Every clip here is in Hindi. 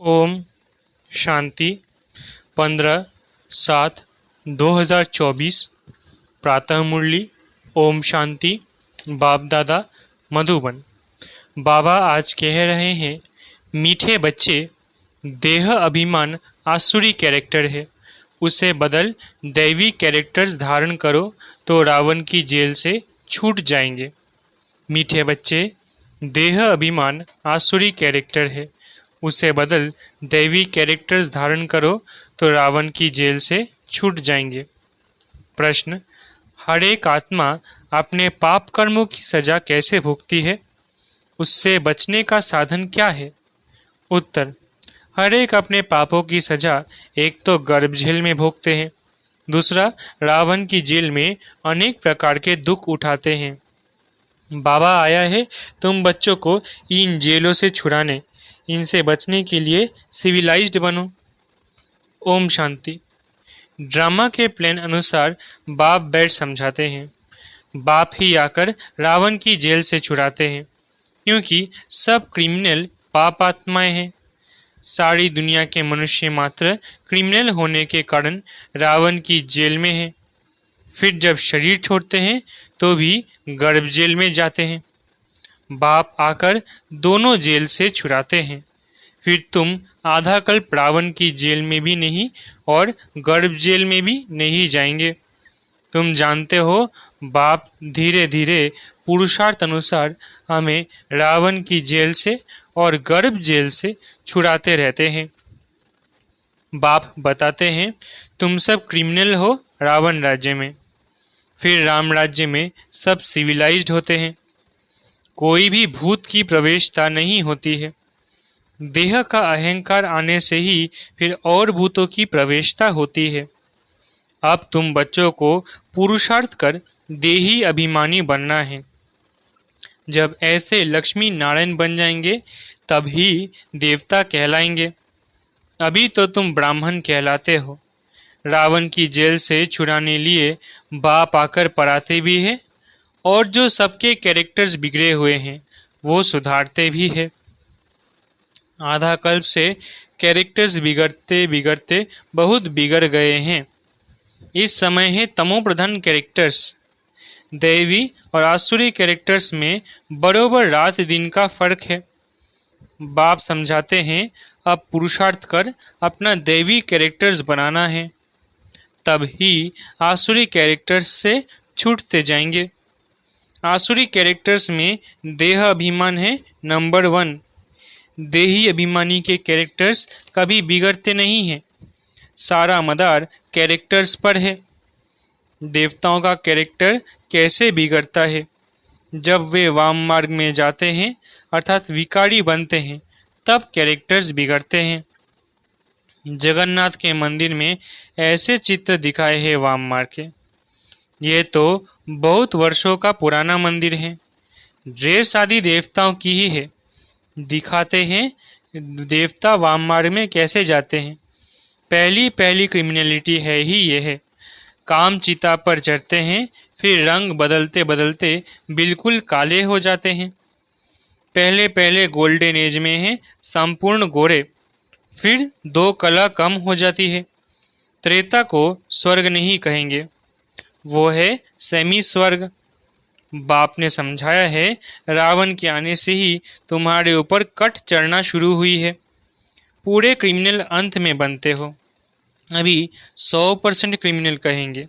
ओम शांति 15/7/2024 प्रातः मुरली। ओम शांति। बाप दादा मधुबन। बाबा आज कह रहे हैं, मीठे बच्चे, देह अभिमान आसुरी कैरेक्टर है, उसे बदल दैवी कैरेक्टर्स धारण करो तो रावण की जेल से छूट जाएंगे। मीठे बच्चे, देह अभिमान आसुरी कैरेक्टर है, उसे बदल दैवी कैरेक्टर्स धारण करो तो रावण की जेल से छूट जाएंगे। प्रश्न: हर एक आत्मा अपने पाप कर्मों की सजा कैसे भुगती है? उससे बचने का साधन क्या है? उत्तर: हर एक अपने पापों की सजा एक तो गर्भ जेल में भोगते हैं, दूसरा रावण की जेल में अनेक प्रकार के दुख उठाते हैं। बाबा आया है तुम बच्चों को इन जेलों से छुड़ाने, इनसे बचने के लिए सिविलाइज्ड बनो। ओम शांति। ड्रामा के प्लान अनुसार बाप बैठ समझाते हैं। बाप ही आकर रावण की जेल से छुड़ाते हैं, क्योंकि सब क्रिमिनल पाप आत्माएं हैं। सारी दुनिया के मनुष्य मात्र क्रिमिनल होने के कारण रावण की जेल में हैं। फिर जब शरीर छोड़ते हैं तो भी गर्भ जेल में जाते हैं। बाप आकर दोनों जेल से छुड़ाते हैं। फिर तुम आधा कल्प रावण की जेल में भी नहीं और गर्भ जेल में भी नहीं जाएंगे। तुम जानते हो, बाप धीरे धीरे पुरुषार्थ अनुसार हमें रावण की जेल से और गर्भ जेल से छुड़ाते रहते हैं। बाप बताते हैं, तुम सब क्रिमिनल हो रावण राज्य में, फिर राम राज्य में सब सिविलाइज्ड होते हैं। कोई भी भूत की प्रवेशता नहीं होती है। देह का अहंकार आने से ही फिर और भूतों की प्रवेशता होती है। अब तुम बच्चों को पुरुषार्थ कर देही अभिमानी बनना है। जब ऐसे लक्ष्मी नारायण बन जाएंगे तब ही देवता कहलाएंगे। अभी तो तुम ब्राह्मण कहलाते हो। रावण की जेल से छुड़ाने लिए बाप आकर पढ़ाते भी है, और जो सबके कैरेक्टर्स बिगड़े हुए हैं वो सुधारते भी है। आधा कल्प से कैरेक्टर्स बिगड़ते बिगड़ते बहुत बिगड़ गए हैं। इस समय है तमोप्रधान कैरेक्टर्स। दैवी और आसुरी कैरेक्टर्स में बरोबर रात दिन का फर्क है। बाप समझाते हैं, अब पुरुषार्थ कर अपना दैवी कैरेक्टर्स बनाना है, तब ही आसुरी कैरेक्टर्स से छूटते जाएंगे। आसुरी कैरेक्टर्स में देह अभिमान है नंबर 1। देही अभिमानी के कैरेक्टर्स कभी बिगड़ते नहीं हैं। सारा मदार कैरेक्टर्स पर है। देवताओं का कैरेक्टर कैसे बिगड़ता है? जब वे वाम मार्ग में जाते हैं अर्थात विकारी बनते हैं, तब कैरेक्टर्स बिगड़ते हैं। जगन्नाथ के मंदिर में ऐसे चित्र दिखाए हैं वाम मार्ग के। ये तो बहुत वर्षों का पुराना मंदिर है। ड्रेस आदि देवताओं की ही है। दिखाते हैं देवता वाम मार्ग में कैसे जाते हैं। पहली पहली क्रिमिनलिटी है ही ये है। काम चिता पर चढ़ते हैं, फिर रंग बदलते बदलते बिल्कुल काले हो जाते हैं। पहले पहले गोल्डन एज में है संपूर्ण गोरे, फिर 2 कला कम हो जाती है। त्रेता को स्वर्ग नहीं कहेंगे, वो है सेमी स्वर्ग। बाप ने समझाया है, रावण के आने से ही तुम्हारे ऊपर कट चढ़ना शुरू हुई है। पूरे क्रिमिनल अंत में बनते हो। अभी 100% क्रिमिनल कहेंगे।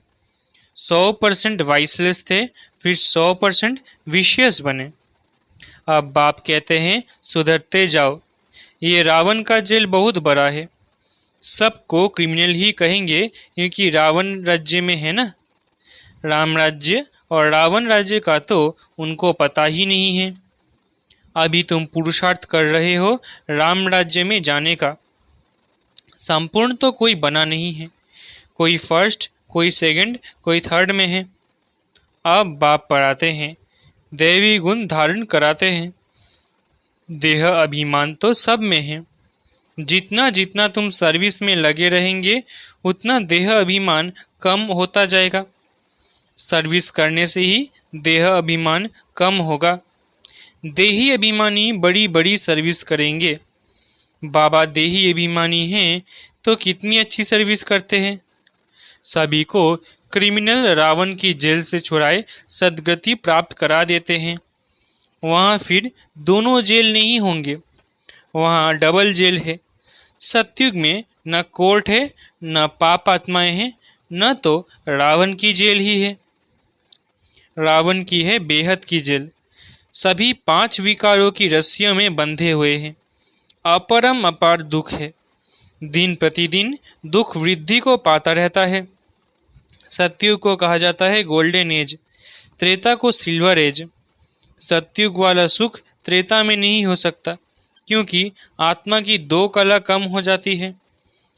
100% वाइसलेस थे, फिर 100% विशियस बने। अब बाप कहते हैं, सुधरते जाओ। ये रावण का जेल बहुत बड़ा है। सबको क्रिमिनल ही कहेंगे क्योंकि रावण राज्य में है ना। राम राज्य और रावण राज्य का तो उनको पता ही नहीं है। अभी तुम पुरुषार्थ कर रहे हो राम राज्य में जाने का। संपूर्ण तो कोई बना नहीं है। कोई फर्स्ट, कोई सेकंड, कोई थर्ड में है। अब बाप पढ़ाते हैं, दैवी गुण धारण कराते हैं। देह अभिमान तो सब में है। जितना जितना तुम सर्विस में लगे रहेंगे उतना देह अभिमान कम होता जाएगा। सर्विस करने से ही देह अभिमान कम होगा। देही अभिमानी बड़ी बड़ी सर्विस करेंगे। बाबा देही अभिमानी हैं तो कितनी अच्छी सर्विस करते हैं। सभी को क्रिमिनल रावण की जेल से छुड़ाए सदगति प्राप्त करा देते हैं। वहाँ फिर दोनों जेल नहीं होंगे, वहाँ डबल जेल है। सतयुग में न कोर्ट है, न पाप आत्माएं हैं, न तो रावण की जेल ही है। रावण की है बेहद की जेल। सभी 5 विकारों की रस्सियों में बंधे हुए हैं। अपरम अपार दुख है। दिन प्रतिदिन दुख वृद्धि को पाता रहता है। सतयुग को कहा जाता है गोल्डन एज, त्रेता को सिल्वर एज। सतयुग वाला सुख त्रेता में नहीं हो सकता, क्योंकि आत्मा की 2 कला कम हो जाती है।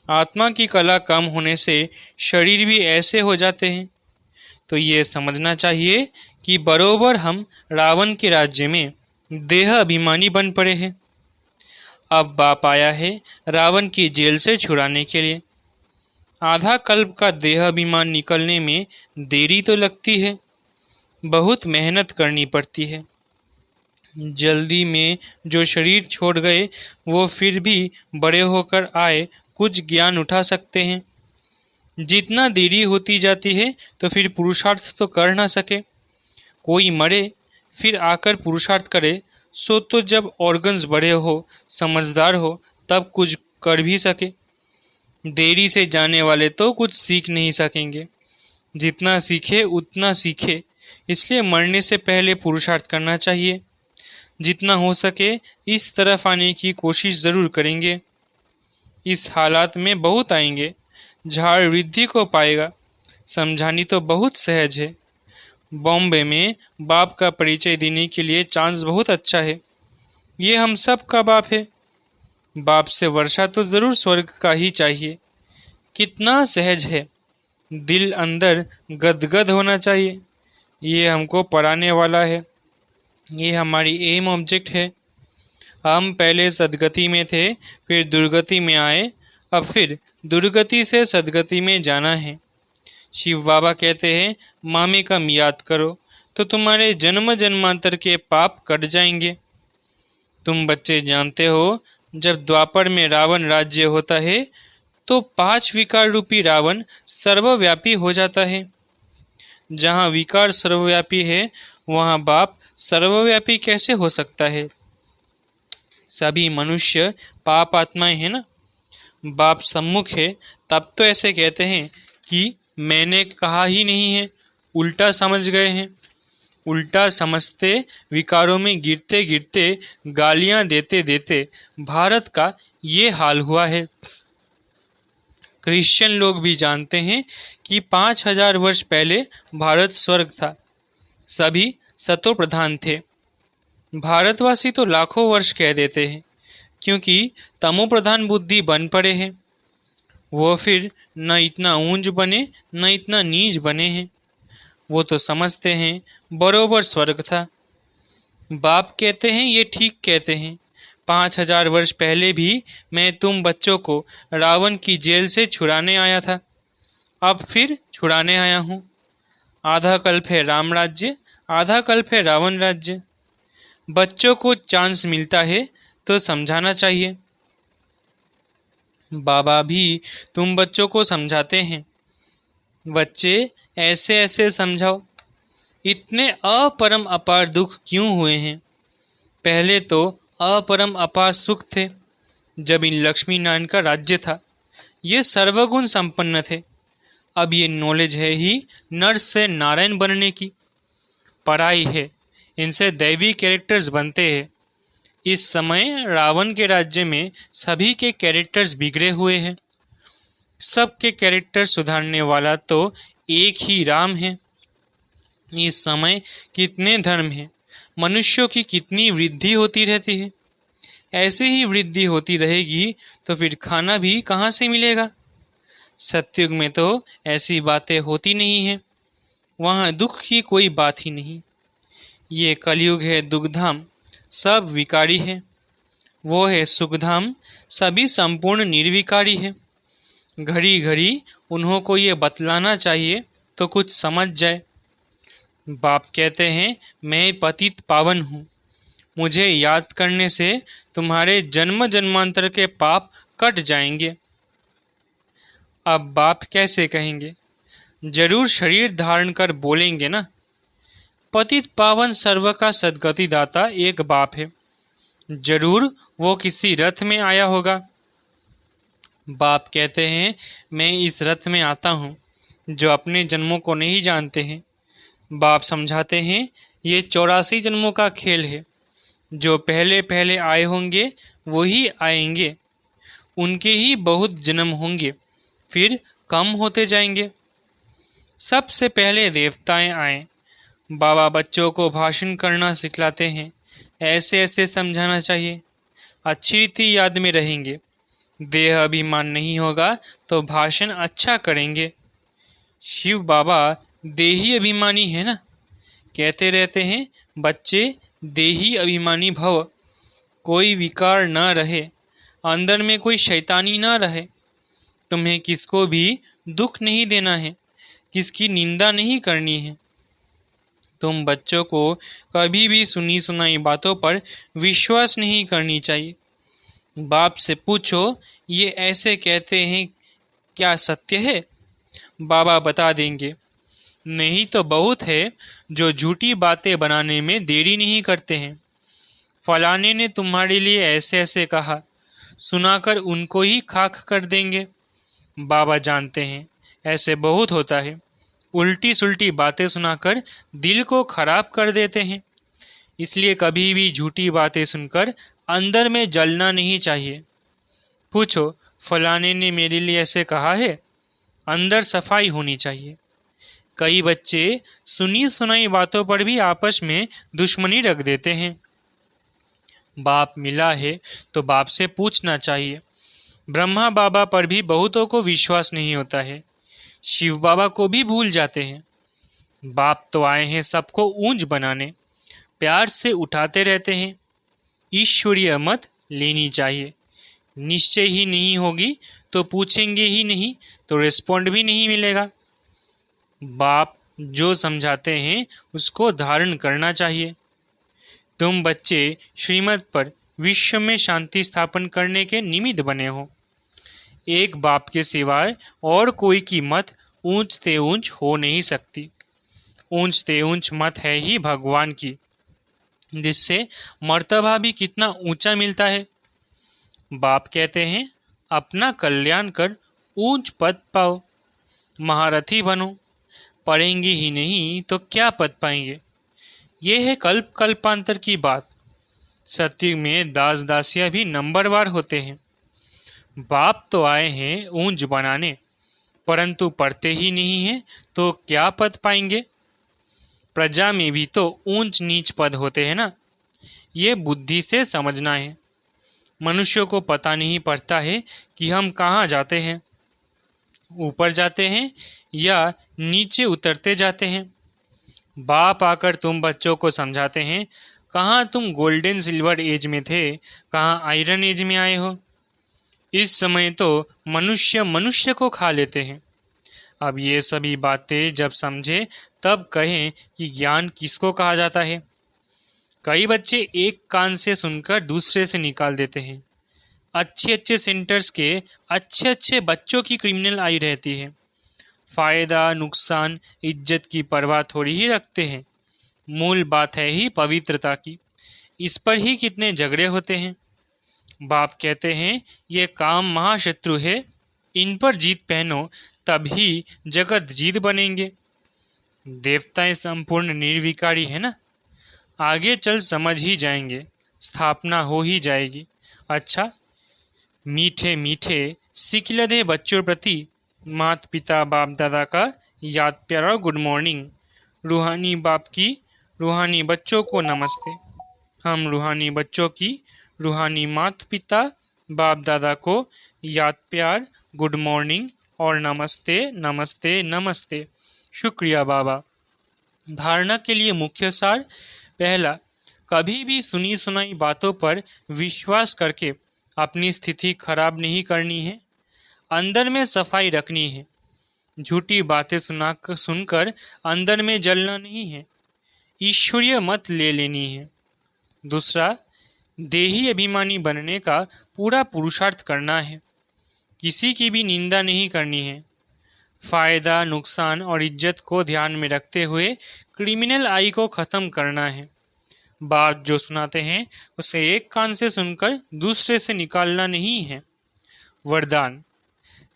आत्मा की कला कम होने से शरीर भी ऐसे हो जाते हैं। तो ये समझना चाहिए कि बरोबर हम रावण के राज्य में देह अभिमानी बन पड़े हैं। अब बाप आया है रावण की जेल से छुड़ाने के लिए। आधा कल्प का देह अभिमान निकलने में देरी तो लगती है, बहुत मेहनत करनी पड़ती है। जल्दी में जो शरीर छोड़ गए वो फिर भी बड़े होकर आए कुछ ज्ञान उठा सकते हैं। जितना देरी होती जाती है तो फिर पुरुषार्थ तो कर ना सके। कोई मरे फिर आकर पुरुषार्थ करे, सो तो जब ऑर्गन्स बड़े हो, समझदार हो, तब कुछ कर भी सके। देरी से जाने वाले तो कुछ सीख नहीं सकेंगे। जितना सीखे उतना सीखे, इसलिए मरने से पहले पुरुषार्थ करना चाहिए। जितना हो सके इस तरफ आने की कोशिश ज़रूर करेंगे। इस हालात में बहुत आएंगे, झाड़ वृद्धि को पाएगा। समझानी तो बहुत सहज है। बॉम्बे में बाप का परिचय देने के लिए चांस बहुत अच्छा है। ये हम सब का बाप है। बाप से वर्षा तो ज़रूर स्वर्ग का ही चाहिए। कितना सहज है, दिल अंदर गदगद होना चाहिए। ये हमको पढ़ाने वाला है, ये हमारी एम ऑब्जेक्ट है। हम पहले सदगति में थे, फिर दुर्गति में आए, अब फिर दुर्गति से सदगति में जाना है। शिव बाबा कहते हैं मामे कम याद करो तो तुम्हारे जन्म जन्मांतर के पाप कट जाएंगे। तुम बच्चे जानते हो, जब द्वापर में रावण राज्य होता है तो 5 विकार रूपी रावण सर्वव्यापी हो जाता है। जहाँ विकार सर्वव्यापी है वहाँ बाप सर्वव्यापी कैसे हो सकता है। सभी मनुष्य पाप आत्माएं हैं ना। बाप सम्मुख है तब तो ऐसे कहते हैं कि मैंने कहा ही नहीं है, उल्टा समझ गए हैं। उल्टा समझते विकारों में गिरते गिरते गालियां देते देते भारत का ये हाल हुआ है। क्रिश्चियन लोग भी जानते हैं कि 5000 वर्ष पहले भारत स्वर्ग था, सभी सतो प्रधान थे। भारतवासी तो लाखों वर्ष कह देते हैं, क्योंकि तमो प्रधान बुद्धि बन पड़े हैं। वो फिर न इतना ऊंच बने न इतना नीच बने हैं। वो तो समझते हैं बरोबर स्वर्ग था। बाप कहते हैं ये ठीक कहते हैं। 5000 वर्ष पहले भी मैं तुम बच्चों को रावण की जेल से छुड़ाने आया था, अब फिर छुड़ाने आया हूँ। आधा कल्प है राम राज्य, आधा कल्प है रावण राज्य। बच्चों को चांस मिलता है तो समझाना चाहिए। बाबा भी तुम बच्चों को समझाते हैं, बच्चे ऐसे ऐसे समझाओ। इतने अपरम अपार दुख क्यों हुए हैं? पहले तो अपरम अपार सुख थे, जब इन लक्ष्मी नारायण का राज्य था। ये सर्वगुण संपन्न थे। अब ये नॉलेज है ही नर से नारायण बनने की। पढ़ाई है, इनसे दैवी कैरेक्टर्स बनते हैं। इस समय रावण के राज्य में सभी के कैरेक्टर्स बिगड़े हुए हैं। सबके कैरेक्टर सुधारने वाला तो एक ही राम है। इस समय कितने धर्म हैं, मनुष्यों की कितनी वृद्धि होती रहती है। ऐसे ही वृद्धि होती रहेगी तो फिर खाना भी कहाँ से मिलेगा। सतयुग में तो ऐसी बातें होती नहीं हैं, वहाँ दुख की कोई बात ही नहीं। ये कलयुग है दुखधाम, सब विकारी है। वो है सुखधाम, सभी संपूर्ण निर्विकारी है। घड़ी घड़ी उन्हों को ये बतलाना चाहिए तो कुछ समझ जाए। बाप कहते हैं मैं पतित पावन हूँ, मुझे याद करने से तुम्हारे जन्म जन्मांतर के पाप कट जाएंगे। अब बाप कैसे कहेंगे? जरूर शरीर धारण कर बोलेंगे ना। पतित पावन सर्व का सद्गति दाता एक बाप है, जरूर वो किसी रथ में आया होगा। बाप कहते हैं, मैं इस रथ में आता हूँ जो अपने जन्मों को नहीं जानते हैं। बाप समझाते हैं, ये 84 जन्मों का खेल है। जो पहले पहले आए होंगे वही आएंगे, उनके ही बहुत जन्म होंगे, फिर कम होते जाएंगे। सबसे पहले देवताएं आए। बाबा बच्चों को भाषण करना सिखलाते हैं, ऐसे ऐसे समझाना चाहिए, अच्छी रीति याद में रहेंगे। देह अभिमान नहीं होगा तो भाषण अच्छा करेंगे। शिव बाबा देही अभिमानी है ना, कहते रहते हैं, बच्चे देही अभिमानी भव, कोई विकार न रहे, अंदर में कोई शैतानी न रहे। तुम्हें किसको भी दुख नहीं देना है, किसकी निंदा नहीं करनी है। तुम बच्चों को कभी भी सुनी सुनाई बातों पर विश्वास नहीं करनी चाहिए। बाप से पूछो, ये ऐसे कहते हैं, क्या सत्य है? बाबा बता देंगे। नहीं तो बहुत है जो झूठी बातें बनाने में देरी नहीं करते हैं। फलाने ने तुम्हारे लिए ऐसे ऐसे कहा, सुनाकर उनको ही खाक कर देंगे। बाबा जानते हैं ऐसे बहुत होता है, उल्टी सुल्टी बातें सुनाकर दिल को खराब कर देते हैं। इसलिए कभी भी झूठी बातें सुनकर अंदर में जलना नहीं चाहिए। पूछो, फलाने ने मेरे लिए ऐसे कहा है? अंदर सफाई होनी चाहिए। कई बच्चे सुनी सुनाई बातों पर भी आपस में दुश्मनी रख देते हैं। बाप मिला है तो बाप से पूछना चाहिए। ब्रह्मा बाबा पर भी बहुतों को विश्वास नहीं होता है, शिव बाबा को भी भूल जाते हैं। बाप तो आए हैं सबको ऊंच बनाने, प्यार से उठाते रहते हैं। ईश्वरीय मत लेनी चाहिए। निश्चय ही नहीं होगी तो पूछेंगे ही नहीं तो रिस्पॉन्ड भी नहीं मिलेगा। बाप जो समझाते हैं उसको धारण करना चाहिए। तुम बच्चे श्रीमत पर विश्व में शांति स्थापन करने के निमित्त बने हो। एक बाप के सिवाय और कोई की मत ऊंच ते ऊंच हो नहीं सकती। ऊंच ते ऊंच मत है ही भगवान की, जिससे मर्तबा भी कितना ऊंचा मिलता है। बाप कहते हैं, अपना कल्याण कर ऊंच पद पाओ, महारथी बनो। पढ़ेंगे ही नहीं तो क्या पद पाएंगे? ये है कल्प कल्पांतर की बात। सत्युग में दास दासियां भी नंबरवार होते हैं। बाप तो आए हैं ऊंच बनाने, परंतु पढ़ते ही नहीं हैं तो क्या पद पाएंगे? प्रजा में भी तो ऊंच नीच पद होते हैं ना। ये बुद्धि से समझना है। मनुष्यों को पता नहीं पड़ता है कि हम कहाँ जाते हैं, ऊपर जाते हैं या नीचे उतरते जाते हैं। बाप आकर तुम बच्चों को समझाते हैं, कहाँ तुम गोल्डन सिल्वर एज में थे, कहाँ आयरन एज में आए हो। इस समय तो मनुष्य मनुष्य को खा लेते हैं। अब ये सभी बातें जब समझे तब कहें कि ज्ञान किसको कहा जाता है। कई बच्चे एक कान से सुनकर दूसरे से निकाल देते हैं। अच्छे अच्छे सेंटर्स के अच्छे अच्छे बच्चों की क्रिमिनल आई रहती है। फायदा नुकसान इज्जत की परवाह थोड़ी ही रखते हैं। मूल बात है ही पवित्रता की। इस पर ही कितने झगड़े होते हैं। बाप कहते हैं, ये काम महाशत्रु है, इन पर जीत पहनो तभी जगत जीत बनेंगे। देवताएं संपूर्ण निर्विकारी है ना। आगे चल समझ ही जाएंगे, स्थापना हो ही जाएगी। अच्छा, मीठे मीठे सिकिलधे बच्चों प्रति माता पिता बाप दादा का याद प्यारा गुड मॉर्निंग। रूहानी बाप की रूहानी बच्चों को नमस्ते। हम रूहानी बच्चों की रूहानी माता पिता बाप दादा को याद प्यार गुड मॉर्निंग और नमस्ते नमस्ते नमस्ते। शुक्रिया बाबा। धारणा के लिए मुख्य सार। पहला, कभी भी सुनी सुनाई बातों पर विश्वास करके अपनी स्थिति खराब नहीं करनी है। अंदर में सफाई रखनी है। झूठी बातें सुनकर अंदर में जलना नहीं है। ईश्वरीय मत ले लेनी है। दूसरा, देही अभिमानी बनने का पूरा पुरुषार्थ करना है। किसी की भी निंदा नहीं करनी है। फायदा, नुकसान और इज्जत को ध्यान में रखते हुए क्रिमिनल आई को खत्म करना है। बात जो सुनाते हैं उसे एक कान से सुनकर दूसरे से निकालना नहीं है। वरदान,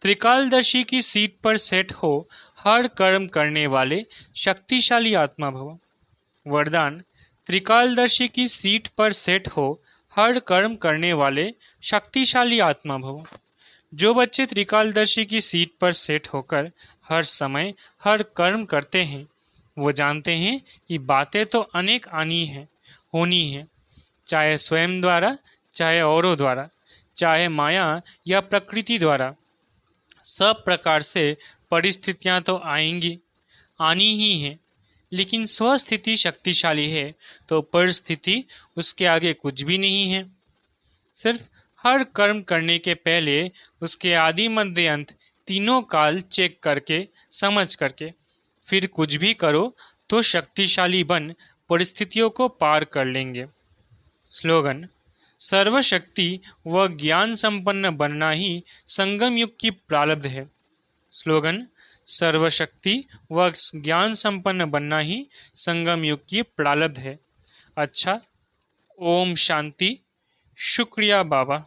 त्रिकालदर्शी की सीट पर सेट हो, हर कर्म करने वाले शक्तिशाली आत्मा भव। वरदान, त्रिकालदर्शी की सीट पर सेट हो, हर कर्म करने वाले शक्तिशाली आत्मा भव। जो बच्चे त्रिकालदर्शी की सीट पर सेट होकर हर समय हर कर्म करते हैं, वो जानते हैं कि बातें तो अनेक आनी है, होनी है, चाहे स्वयं द्वारा, चाहे औरों द्वारा, चाहे माया या प्रकृति द्वारा। सब प्रकार से परिस्थितियां तो आएंगी, आनी ही है, लेकिन स्वस्थिति शक्तिशाली है तो परिस्थिति उसके आगे कुछ भी नहीं है। सिर्फ हर कर्म करने के पहले उसके आदि मध्य अंत तीनों काल चेक करके, समझ करके फिर कुछ भी करो तो शक्तिशाली बन परिस्थितियों को पार कर लेंगे। स्लोगन, सर्वशक्ति व ज्ञान संपन्न बनना ही संगम युग की प्रारब्ध है। स्लोगन, सर्वशक्ति व ज्ञान संपन्न बनना ही संगम युग की प्रारब्ध है। अच्छा, ओम शांति। शुक्रिया बाबा।